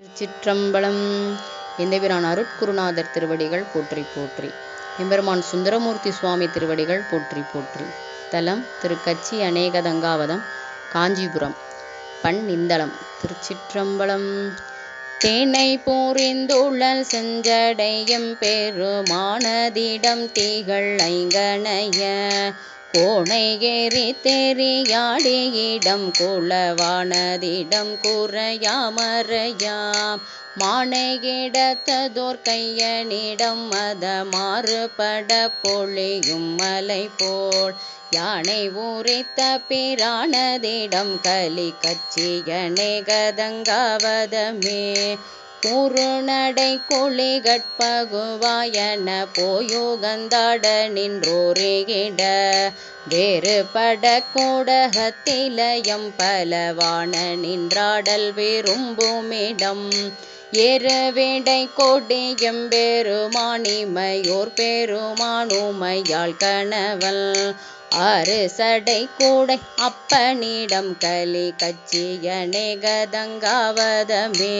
திருச்சிற்றம்பலம். எந்தபிரான் அருட்குருநாதர் திருவடிகள் போற்றி போற்றி. எம்பெருமான் சுந்தரமூர்த்தி சுவாமி திருவடிகள் போற்றி போற்றி. தலம் திருக்கச்சி அநேகதங்காவதம், காஞ்சிபுரம். பண் இந்தளம். திருச்சிற்றம்பலம். தேனை பூரிந்துழல் செஞ்சடையம் பெருமானதிடம் தீகள் ஐங்கணைய கோணை ஏறி தெரியாடியிடம் குளவானதிடம் குறையாமறையாம் மானையிடத்ததோர் கையனிடம் மத மாறுபட பொழியும் மலை போல் யானை ஊரித்த பிரானதிடம் கலி கச்சியநேகதங்காவதமே கூறுநடை குளிகட்பகுவாயன போயுகந்தாட நின்றோரிகிட வேறுபட கூடகத்திலயம் பலவான நின்றாடல் விரும்புமிடம் ஏறுவிடை கொடியம் பெருமானிமையோர் பெருமானுமையாள் கணவல் ஆறு சடை கூடை அப்பனிடம் கலி கச்சியநேகதங்காவதமே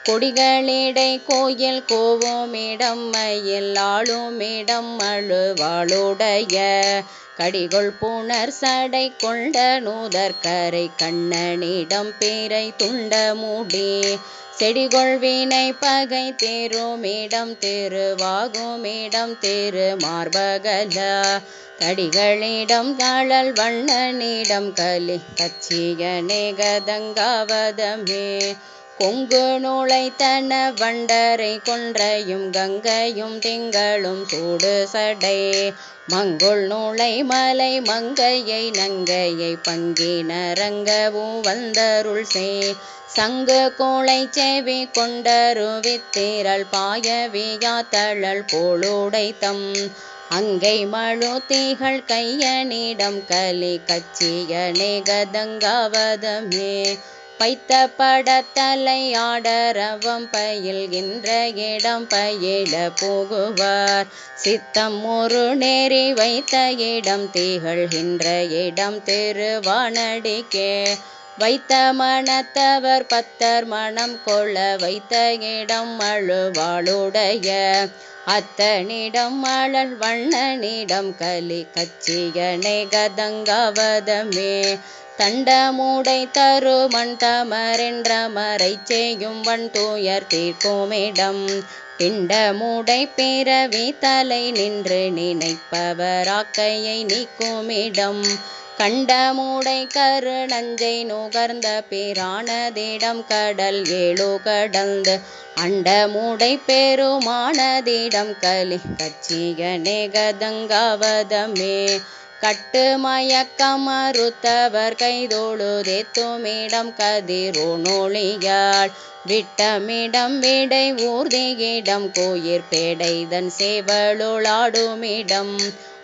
கொடிகளிடை கோயில் கோவுமிடம் மயில் ஆளுமிடம் அழுவாளுடைய கடிகொள் புனர் சடை கொண்ட நூதற்கரை கண்ணனிடம் பிறை துண்ட மூடி செடிகொள் வினை பகை தேருமிடம் திருவாகுமிடம் திருமார்பகல தடிகளிடம் தாழல் வண்ணனிடம் கலி கச்சியநேகதங்காவதமே கொங்கு நூலைத்தன வண்டரை கொன்றையும் கங்கையும் திங்களும் சூடு சடை மங்குள் நூலை மலை மங்கையை நங்கையை பங்கினரங்கவும் வந்தருள் செய் சங்கு கோளை செவி கொண்டருவித்திரள் பாயவியா தழல் போலுடைத்தம் அங்கை மழு தீகள் கையனிடம் கலி கச்சியநேகதங்காவதமே பைத்த படத்தலை ஆடரவம் பயில்கின்ற இடம் பயில புகுவார் சித்தம் ஒரு நேரி வைத்த இடம் திகழ்கின்ற இடம் திருவானடிக்கே வைத்த மனத்தவர் பத்தர் மனம் கொள்ள வைத்த இடம் அழுவாளுடைய அத்தனிடம் அழல் வண்ணனிடம் கலி கச்சியநேகதங்காவதமே தண்டமூடை தருமண் தமரென்ற மறை செய்யும் வன் துயர் தீர்க்குமிடம் பிண்டமூடை பிறவி தலை நின்று நினைப்பவராக்கையை நீக்குமிடம் கண்டமூடை கரு நஞ்சை நுகர்ந்த பிரானதிடம் கடல் ஏழு கடந்து அண்டமூடை பெருமானதிடம் கலி கச்சியநேகதங்காவதமே கட்டு மயக்கம் மறுத்தவர் கைதொழுதேத்துமிடம் கதிரோனொளியாள் விட்டமிடம் விடை ஊர்தியிடம் கோயிற் பேடைதன் சேவலுளாடுமிடம்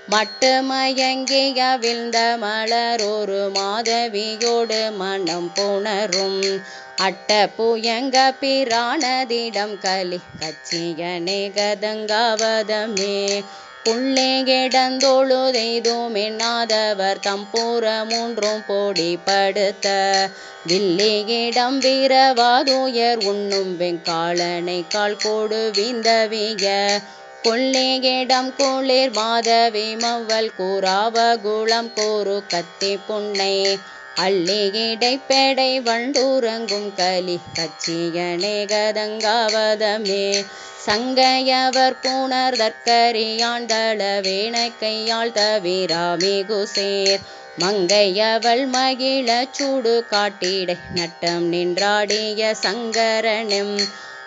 மட்டு மயங்கிய விழ்ந்த மலரொரு மாதவியோடு மனம் புணரும் அட்ட புயங்க பிரானதிடம் கலி கச்சியநேகதங்காவதமே புள்ளே கிடந்தொழுதெய்துமென்னாதவர் தம்பூர மூன்றும் பொடிப்படுத்த வில்லியிடம் வீரவாதுயர் உண்ணும் வெங்காளனை கால் கோடு விந்தவிய கொல்லியிடம் குளிர் மாதவி மவ்வல் கூறாவகுளம் கூறு கத்தி புன்னை அள்ளியிடை பேடை வண்டுறங்கும் கலி கச்சியநேகதங்காவதமே சங்கையவர் புனர் தற்கரியாண்டள வேணை கையாள் தவிராமிகு சேர் மங்கையவள் மகிழ சூடு காட்டிடை நட்டம் நின்றாடிய சங்கரனும்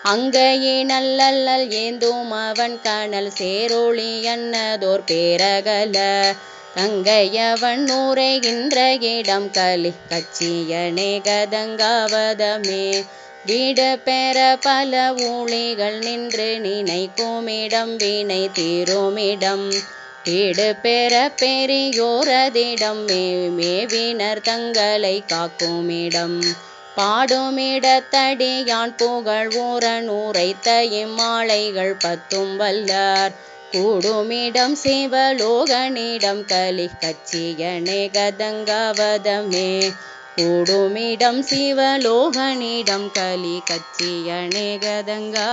அங்கையினல்லல் ஏந்தும் அவன் கனல் சேரொளி அன்னதோர் பேரகல தங்கையவன் நூரைகின்ற இடம் கலி கச்சியநேகதங்காவதமே வீடு பெற பல ஊழிகள் நின்று நினைக்குமிடம் வினை தீருமிடம் வீடு பெற பெரியோரதிடம் மேவினர் தங்களை காக்குமிடம் பாடுமிடத்தடியான் புகழ் ஊரன் உரைத்த இம்மாலைகள் பத்தும் வல்லார் கூடுமிடம் சிவலோகனிடம் கலி கச்சியநேகதங்காவதமே கூடுமிடம் சிவலோகனிடம் கலி கச்சி அநேகதங்காவதமே.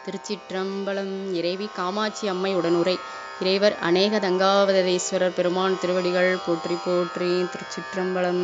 திருச்சிற்றம்பலம். இறைவி காமாட்சி அம்மை உடனுரை. இறைவர் அநேகதங்காவதேஸ்வரர் பெருமான் திருவடிகள் போற்றி போற்றி. திருச்சிற்றம்பலம்.